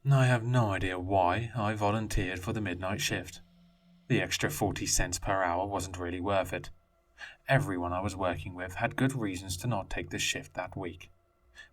I have no idea why I volunteered for the midnight shift. The extra 40 cents per hour wasn't really worth it. Everyone I was working with had good reasons to not take the shift that week.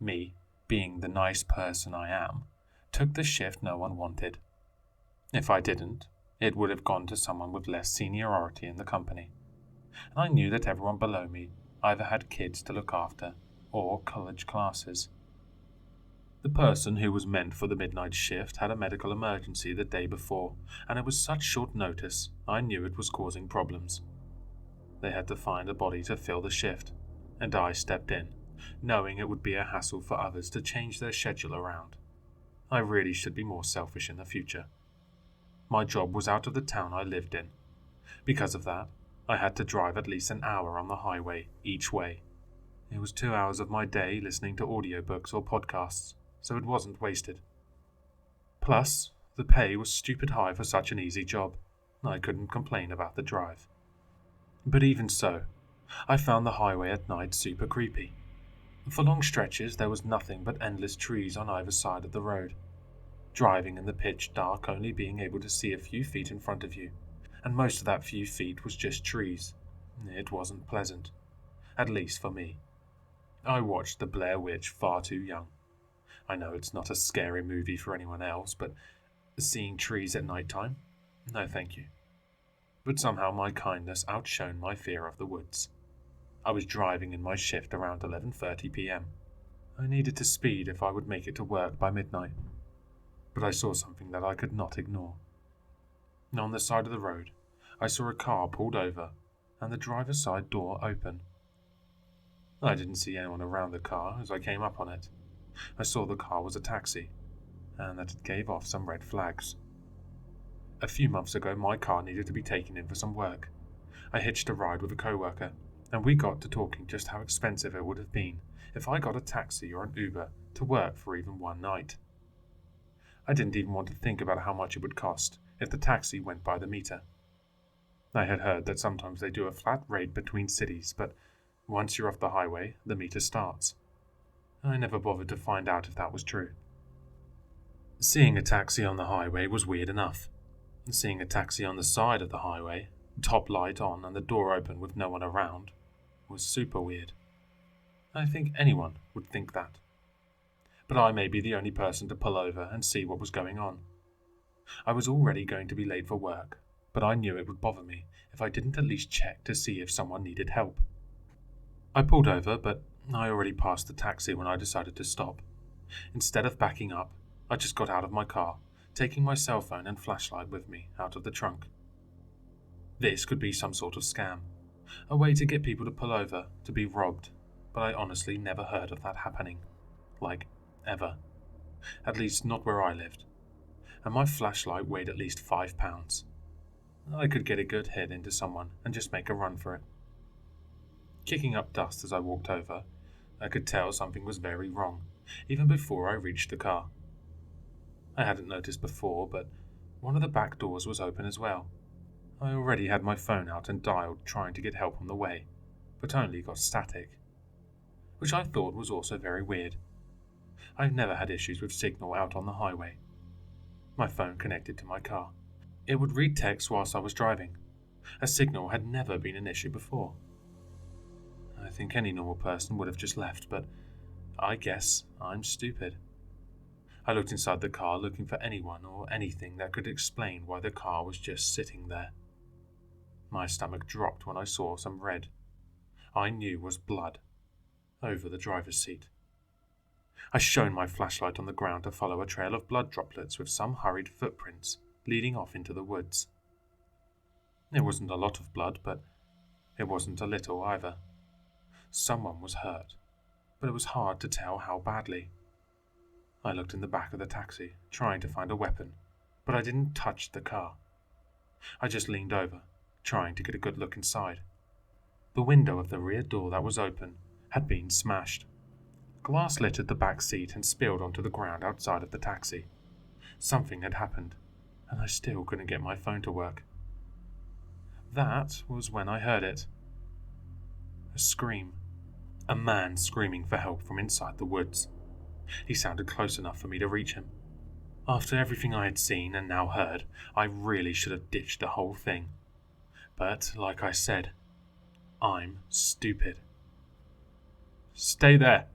Me, being the nice person I am, took the shift no one wanted. If I didn't, it would have gone to someone with less seniority in the company. And I knew that everyone below me either had kids to look after or college classes. The person who was meant for the midnight shift had a medical emergency the day before, and it was such short notice I knew it was causing problems. They had to find a body to fill the shift, and I stepped in, knowing it would be a hassle for others to change their schedule around. I really should be more selfish in the future. My job was out of the town I lived in. Because of that, I had to drive at least an hour on the highway each way. It was 2 hours of my day listening to audiobooks or podcasts, so it wasn't wasted. Plus, the pay was stupid high for such an easy job. I couldn't complain about the drive. But even so, I found the highway at night super creepy. For long stretches, there was nothing but endless trees on either side of the road. Driving in the pitch dark, only being able to see a few feet in front of you, and most of that few feet was just trees. It wasn't pleasant, at least for me. I watched The Blair Witch far too young. I know it's not a scary movie for anyone else, but seeing trees at night time? No thank you. But somehow my kindness outshone my fear of the woods. I was driving in my shift around 11:30 p.m. I needed to speed if I would make it to work by midnight. But I saw something that I could not ignore. On the side of the road, I saw a car pulled over and the driver's side door open. I didn't see anyone around the car as I came up on it. I saw the car was a taxi, and that it gave off some red flags. A few months ago, my car needed to be taken in for some work. I hitched a ride with a coworker, and we got to talking just how expensive it would have been if I got a taxi or an Uber to work for even one night. I didn't even want to think about how much it would cost if the taxi went by the meter. I had heard that sometimes they do a flat rate between cities, but once you're off the highway, the meter starts. I never bothered to find out if that was true. Seeing a taxi on the highway was weird enough. Seeing a taxi on the side of the highway, top light on and the door open with no one around, was super weird. I think anyone would think that. But I may be the only person to pull over and see what was going on. I was already going to be late for work, but I knew it would bother me if I didn't at least check to see if someone needed help. I pulled over, but I already passed the taxi when I decided to stop. Instead of backing up, I just got out of my car, taking my cell phone and flashlight with me out of the trunk. This could be some sort of scam, a way to get people to pull over, to be robbed, but I honestly never heard of that happening. Like, ever. At least not where I lived. And my flashlight weighed at least 5 pounds. I could get a good hit into someone and just make a run for it. Kicking up dust as I walked over, I could tell something was very wrong, even before I reached the car. I hadn't noticed before, but one of the back doors was open as well. I already had my phone out and dialed trying to get help on the way, but only got static, which I thought was also very weird. I've never had issues with signal out on the highway. My phone connected to my car. It would read text whilst I was driving. A signal had never been an issue before. I think any normal person would have just left, but I guess I'm stupid. I looked inside the car looking for anyone or anything that could explain why the car was just sitting there. My stomach dropped when I saw some red. I knew was blood over the driver's seat. I shone my flashlight on the ground to follow a trail of blood droplets with some hurried footprints leading off into the woods. It wasn't a lot of blood, but it wasn't a little either. Someone was hurt, but it was hard to tell how badly. I looked in the back of the taxi, trying to find a weapon, but I didn't touch the car. I just leaned over, trying to get a good look inside. The window of the rear door that was open had been smashed. Glass littered the back seat and spilled onto the ground outside of the taxi. Something had happened, and I still couldn't get my phone to work. That was when I heard it. A scream. A man screaming for help from inside the woods. He sounded close enough for me to reach him. After everything I had seen and now heard, I really should have ditched the whole thing. But, like I said, I'm stupid. "Stay there,"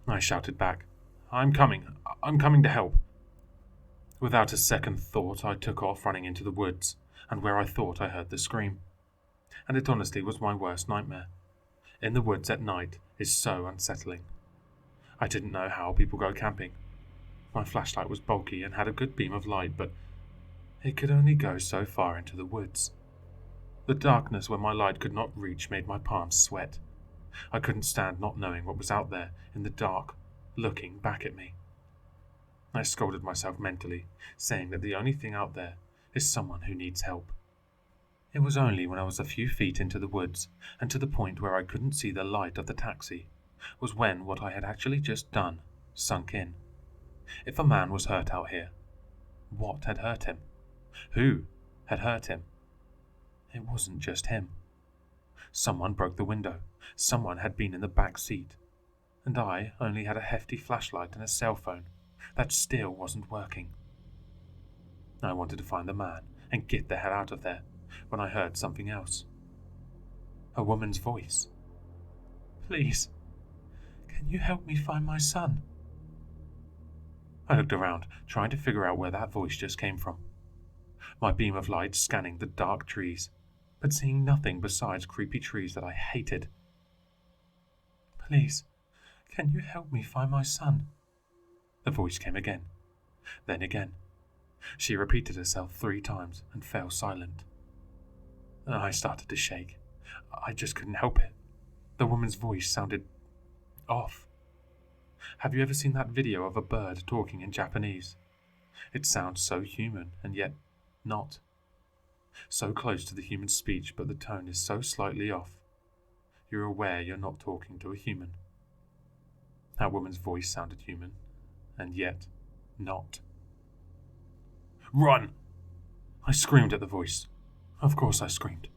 I shouted back. I'm coming to help." Without a second thought, I took off running into the woods, and where I thought I heard the scream. And it honestly was my worst nightmare. In the woods at night is so unsettling. I didn't know how people go camping. My flashlight was bulky and had a good beam of light, but it could only go so far into the woods. The darkness where my light could not reach made my palms sweat. I couldn't stand not knowing what was out there in the dark, looking back at me. I scolded myself mentally, saying that the only thing out there is someone who needs help. It was only when I was a few feet into the woods, and to the point where I couldn't see the light of the taxi, was when what I had actually just done sunk in. If a man was hurt out here, what had hurt him? Who had hurt him? It wasn't just him. Someone broke the window. Someone had been in the back seat. And I only had a hefty flashlight and a cell phone that still wasn't working. I wanted to find the man and get the hell out of there when I heard something else. A woman's voice. "Please, can you help me find my son?" I looked around, trying to figure out where that voice just came from. My beam of light scanning the dark trees, but seeing nothing besides creepy trees that I hated. "Please, can you help me find my son?" The voice came again, then again. She repeated herself 3 times and fell silent. I started to shake. I just couldn't help it. The woman's voice sounded off. Have you ever seen that video of a bird talking in Japanese? It sounds so human and yet not. So close to the human speech, but the tone is so slightly off. You're aware you're not talking to a human. That woman's voice sounded human, and yet not. "Run!" I screamed at the voice. Of course I screamed.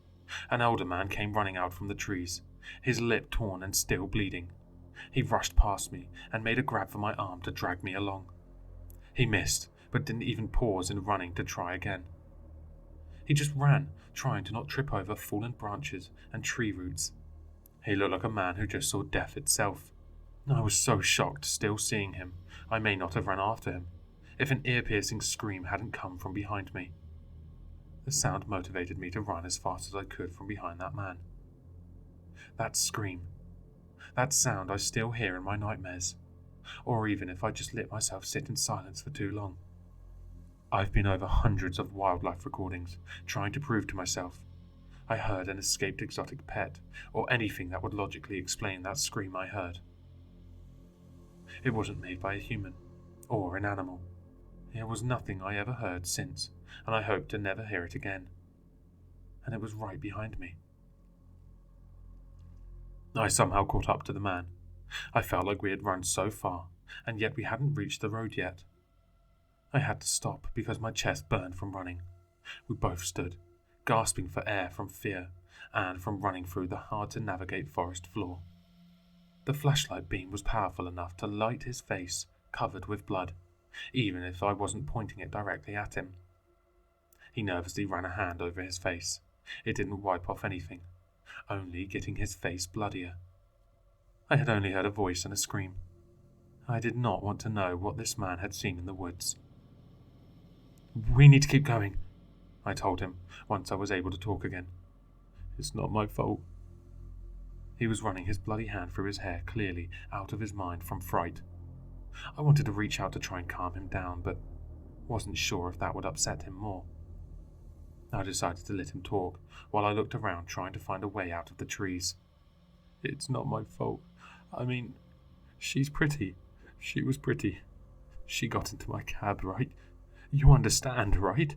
An older man came running out from the trees, his lip torn and still bleeding. He rushed past me and made a grab for my arm to drag me along. He missed, but didn't even pause in running to try again. He just ran, trying to not trip over fallen branches and tree roots. He looked like a man who just saw death itself. I was so shocked still seeing him, I may not have run after him, if an ear-piercing scream hadn't come from behind me. The sound motivated me to run as fast as I could from behind that man. That scream, that sound I still hear in my nightmares, or even if I just let myself sit in silence for too long. I've been over hundreds of wildlife recordings, trying to prove to myself I heard an escaped exotic pet, or anything that would logically explain that scream I heard. It wasn't made by a human, or an animal. It was nothing I ever heard since, and I hope to never hear it again. And it was right behind me. I somehow caught up to the man. I felt like we had run so far, and yet we hadn't reached the road yet. I had to stop because my chest burned from running. We both stood, gasping for air from fear and from running through the hard-to-navigate forest floor. The flashlight beam was powerful enough to light his face covered with blood, even if I wasn't pointing it directly at him. He nervously ran a hand over his face. It didn't wipe off anything, only getting his face bloodier. I had only heard a voice and a scream. I did not want to know what this man had seen in the woods. "We need to keep going," I told him, once I was able to talk again. "It's not my fault." He was running his bloody hand through his hair, clearly out of his mind from fright. I wanted to reach out to try and calm him down, but wasn't sure if that would upset him more. I decided to let him talk, while I looked around trying to find a way out of the trees. "It's not my fault. I mean, she's pretty. She was pretty. She got into my cab, right? You understand, right?"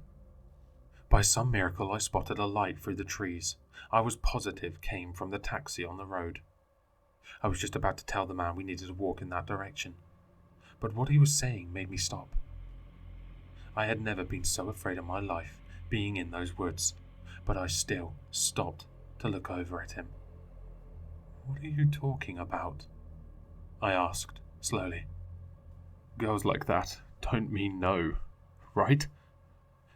By some miracle I spotted a light through the trees. I was positive came from the taxi on the road. I was just about to tell the man we needed to walk in that direction, but what he was saying made me stop. I had never been so afraid in my life being in those woods, but I still stopped to look over at him. "What are you talking about?" I asked, slowly. "Girls like that don't mean no," right?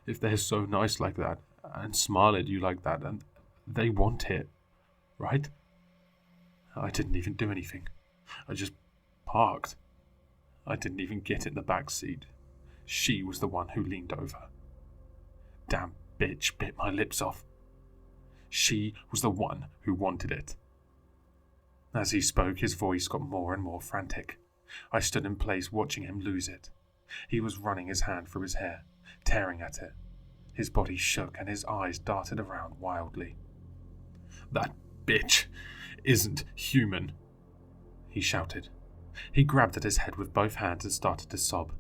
If they're so nice like that, and smile at you like that, and they want it, right? I didn't even do anything. I just parked. I didn't even get in the back seat. She was the one who leaned over. Damn bitch bit my lips off. She was the one who wanted it. As he spoke, his voice got more and more frantic. I stood in place watching him lose it. He was running his hand through his hair, tearing at it. His body shook and his eyes darted around wildly. That bitch isn't human, he shouted. He grabbed at his head with both hands and started to sob.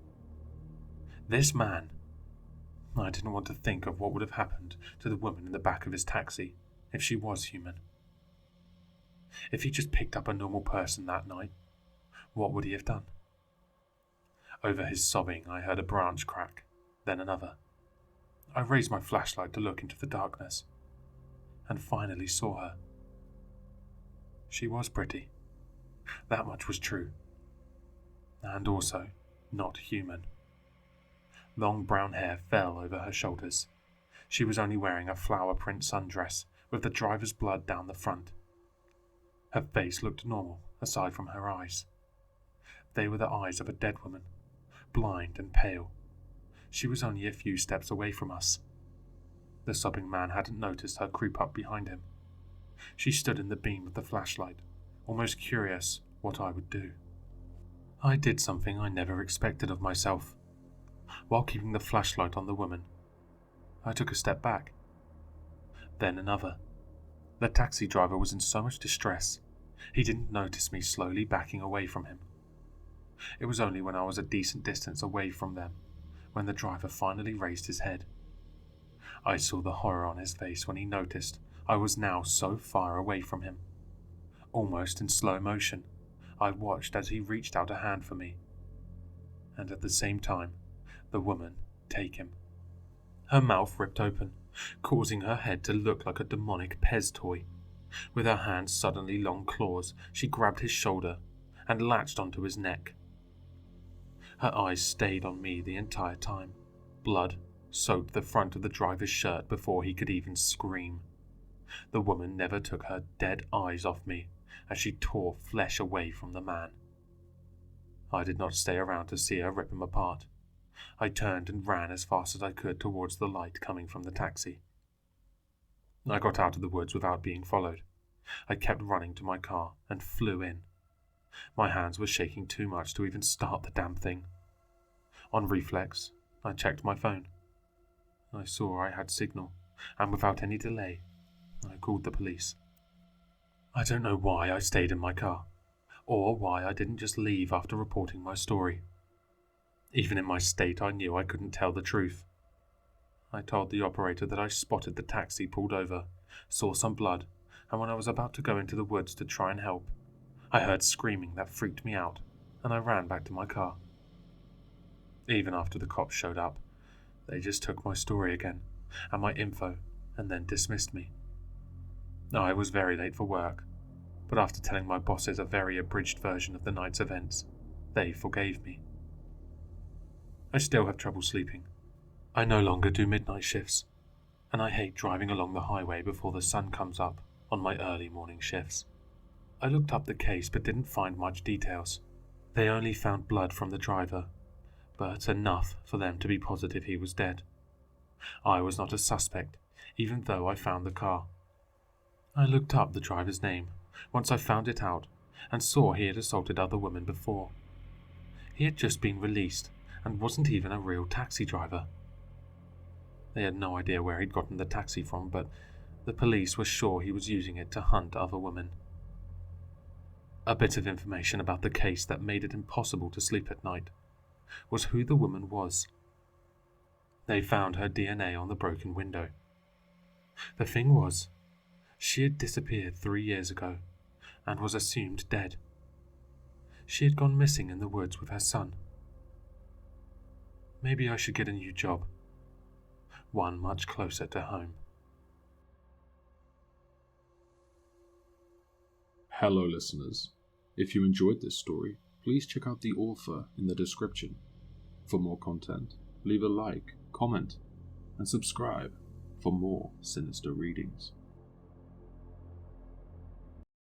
This man... I didn't want to think of what would have happened to the woman in the back of his taxi if she was human. If he just picked up a normal person that night, what would he have done? Over his sobbing, I heard a branch crack, then another. I raised my flashlight to look into the darkness, and finally saw her. She was pretty. That much was true. And also, not human. Long brown hair fell over her shoulders. She was only wearing a flower print sundress with the driver's blood down the front. Her face looked normal, aside from her eyes. They were the eyes of a dead woman, blind and pale. She was only a few steps away from us. The sobbing man hadn't noticed her creep up behind him. She stood in the beam of the flashlight, almost curious what I would do. I did something I never expected of myself. While keeping the flashlight on the woman, I took a step back. Then another. The taxi driver was in so much distress, he didn't notice me slowly backing away from him. It was only when I was a decent distance away from them, when the driver finally raised his head. I saw the horror on his face when he noticed I was now so far away from him. Almost in slow motion, I watched as he reached out a hand for me, and at the same time, the woman take him. Her mouth ripped open, causing her head to look like a demonic Pez toy. With her hands suddenly long claws, she grabbed his shoulder and latched onto his neck. Her eyes stayed on me the entire time. Blood soaked the front of the driver's shirt before he could even scream. The woman never took her dead eyes off me as she tore flesh away from the man. I did not stay around to see her rip him apart. I turned and ran as fast as I could towards the light coming from the taxi. I got out of the woods without being followed. I kept running to my car and flew in. My hands were shaking too much to even start the damn thing. On reflex, I checked my phone. I saw I had signal, and without any delay, I called the police. I don't know why I stayed in my car, or why I didn't just leave after reporting my story. Even in my state, I knew I couldn't tell the truth. I told the operator that I spotted the taxi pulled over, saw some blood, and when I was about to go into the woods to try and help, I heard screaming that freaked me out, and I ran back to my car. Even after the cops showed up, they just took my story again, and my info, and then dismissed me. I was very late for work, but after telling my bosses a very abridged version of the night's events, they forgave me. I still have trouble sleeping. I no longer do midnight shifts, and I hate driving along the highway before the sun comes up on my early morning shifts. I looked up the case but didn't find much details. They only found blood from the driver, but enough for them to be positive he was dead. I was not a suspect, even though I found the car. I looked up the driver's name once I found it out and saw he had assaulted other women before. He had just been released and wasn't even a real taxi driver. They had no idea where he'd gotten the taxi from, but the police were sure he was using it to hunt other women. A bit of information about the case that made it impossible to sleep at night was who the woman was. They found her DNA on the broken window. The thing was, she had disappeared 3 years ago and was assumed dead. She had gone missing in the woods with her son. Maybe I should get a new job, one much closer to home. Hello listeners, if you enjoyed this story, please check out the author in the description for more content. leave a like, comment, and subscribe for more sinister readings.